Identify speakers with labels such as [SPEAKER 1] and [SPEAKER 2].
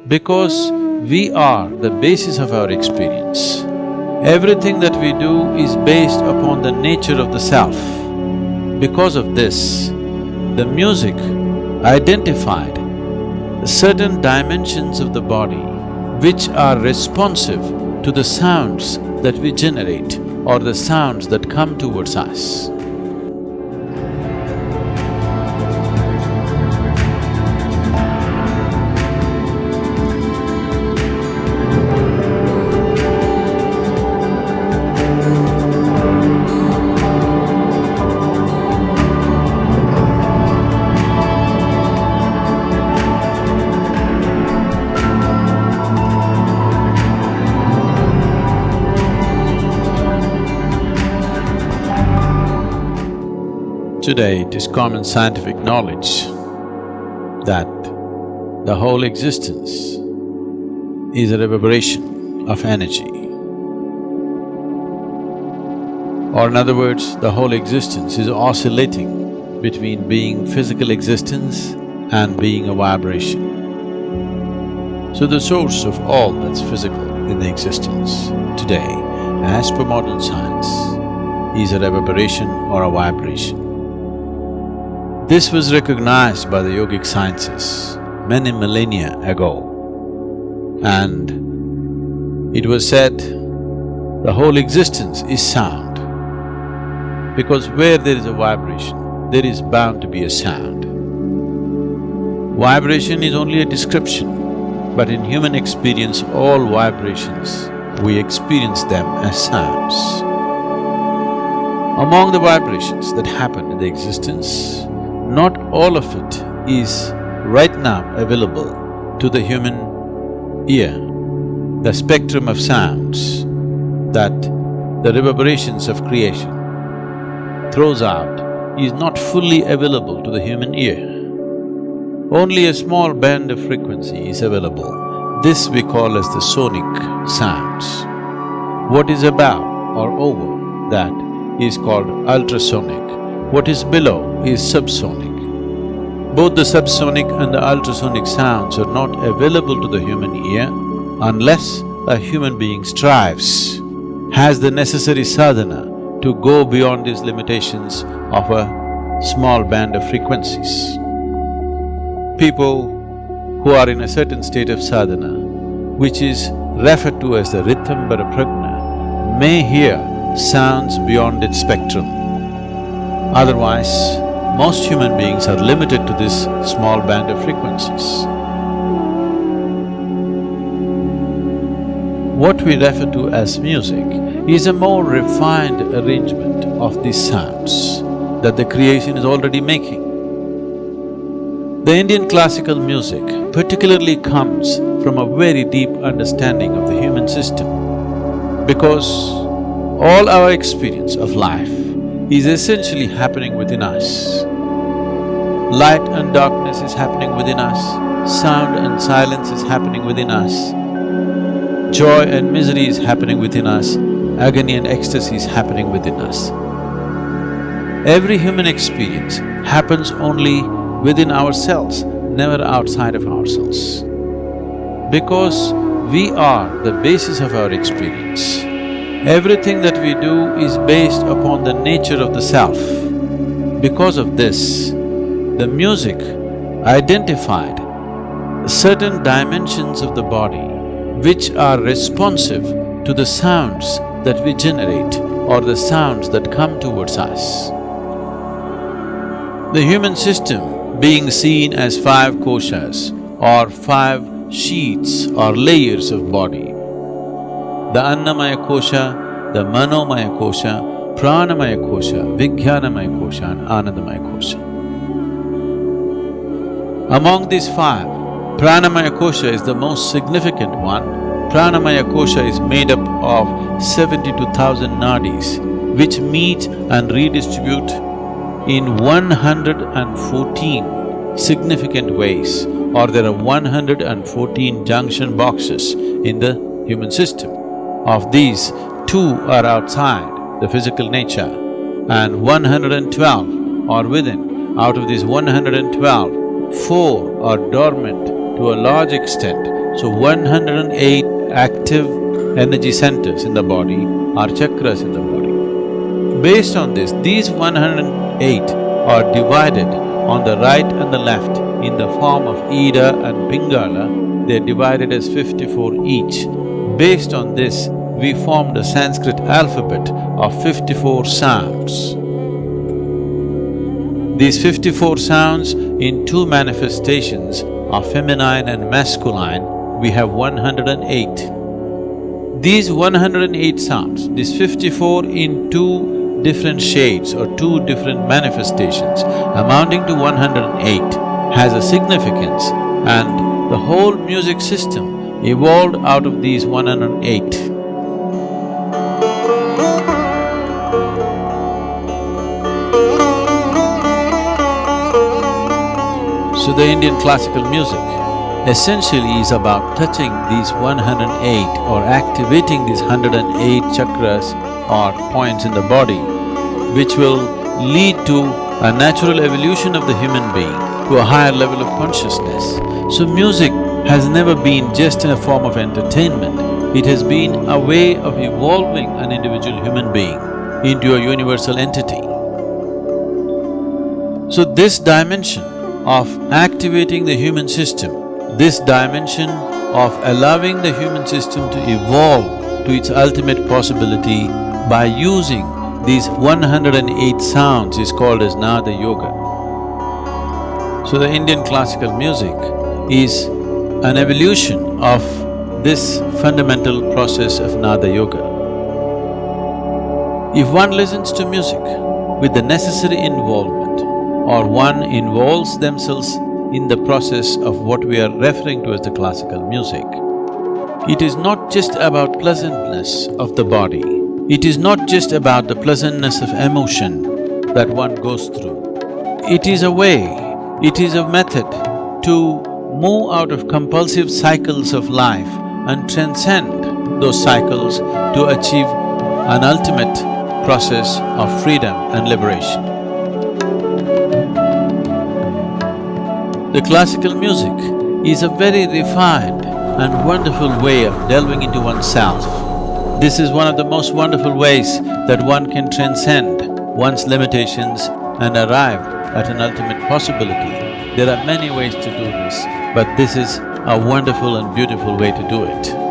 [SPEAKER 1] Because we are the basis of our experience. Everything that we do is based upon the nature of the self. Because of this, the music identified certain dimensions of the body which are responsive to the sounds that we generate or the sounds that come towards us. Today, it is common scientific knowledge that the whole existence is a reverberation of energy. Or in other words, the whole existence is oscillating between being physical existence and being a vibration. So the source of all that's physical in the existence today, as per modern science, is a reverberation or a vibration. This was recognized by the yogic sciences many millennia ago, and it was said the whole existence is sound, because where there is a vibration, there is bound to be a sound. Vibration is only a description, but in human experience, all vibrations, we experience them as sounds. Among the vibrations that happen in the existence, not all of it is right now available to the human ear. The spectrum of sounds that the reverberations of creation throws out is not fully available to the human ear. Only a small band of frequency is available. This we call as the sonic sounds. What is above or over that is called ultrasonic. What is below is subsonic. Both the subsonic and the ultrasonic sounds are not available to the human ear unless a human being strives, has the necessary sadhana to go beyond these limitations of a small band of frequencies. People who are in a certain state of sadhana, which is referred to as the Ritambara Prajna, may hear sounds beyond its spectrum. Otherwise, most human beings are limited to this small band of frequencies. What we refer to as music is a more refined arrangement of these sounds that the creation is already making. The Indian classical music particularly comes from a very deep understanding of the human system, because all our experience of life is essentially happening within us. Light and darkness is happening within us, sound and silence is happening within us, joy and misery is happening within us, agony and ecstasy is happening within us. Every human experience happens only within ourselves, never outside of ourselves. Because we are the basis of our experience, everything that we do is based upon the nature of the self. Because of this, the music identified certain dimensions of the body which are responsive to the sounds that we generate or the sounds that come towards us. The human system being seen as 5 koshas or 5 sheets or layers of body, the Annamaya kosha, the Manomaya kosha, Pranamaya kosha, Vijnanamaya kosha and Anandamaya kosha. Among these 5, Pranamaya kosha is the most significant one. Pranamaya kosha is made up of 72,000 nadis which meet and redistribute in 114 significant ways, or there are 114 junction boxes in the human system. Of these, 2 are outside the physical nature and 112 are within. Out of these 112, 4 are dormant to a large extent, So 108 active energy centers in the body are chakras in the body. Based on this, these 108 are divided on the right and the left in the form of Ida and Pingala. They're divided as 54 each. Based on this, we formed a Sanskrit alphabet of 54 sounds. These 54 sounds in two manifestations of feminine and masculine, we have 108. These 108 sounds, these 54 in two different shades or two different manifestations amounting to 108 has a significance, and the whole music system evolved out of these 108. So the Indian classical music essentially is about touching these 108 or activating these 108 chakras or points in the body, which will lead to a natural evolution of the human being to a higher level of consciousness. So music has never been just in a form of entertainment, it has been a way of evolving an individual human being into a universal entity. So this dimension of activating the human system, this dimension of allowing the human system to evolve to its ultimate possibility by using these 108 sounds is called as Nada Yoga. So the Indian classical music is an evolution of this fundamental process of Nada Yoga. If one listens to music with the necessary involvement, or one involves themselves in the process of what we are referring to as the classical music, it is not just about pleasantness of the body, it is not just about the pleasantness of emotion that one goes through. It is a way, it is a method to move out of compulsive cycles of life and transcend those cycles to achieve an ultimate process of freedom and liberation. The classical music is a very refined and wonderful way of delving into oneself. This is one of the most wonderful ways that one can transcend one's limitations and arrive at an ultimate possibility. There are many ways to do this, but this is a wonderful and beautiful way to do it.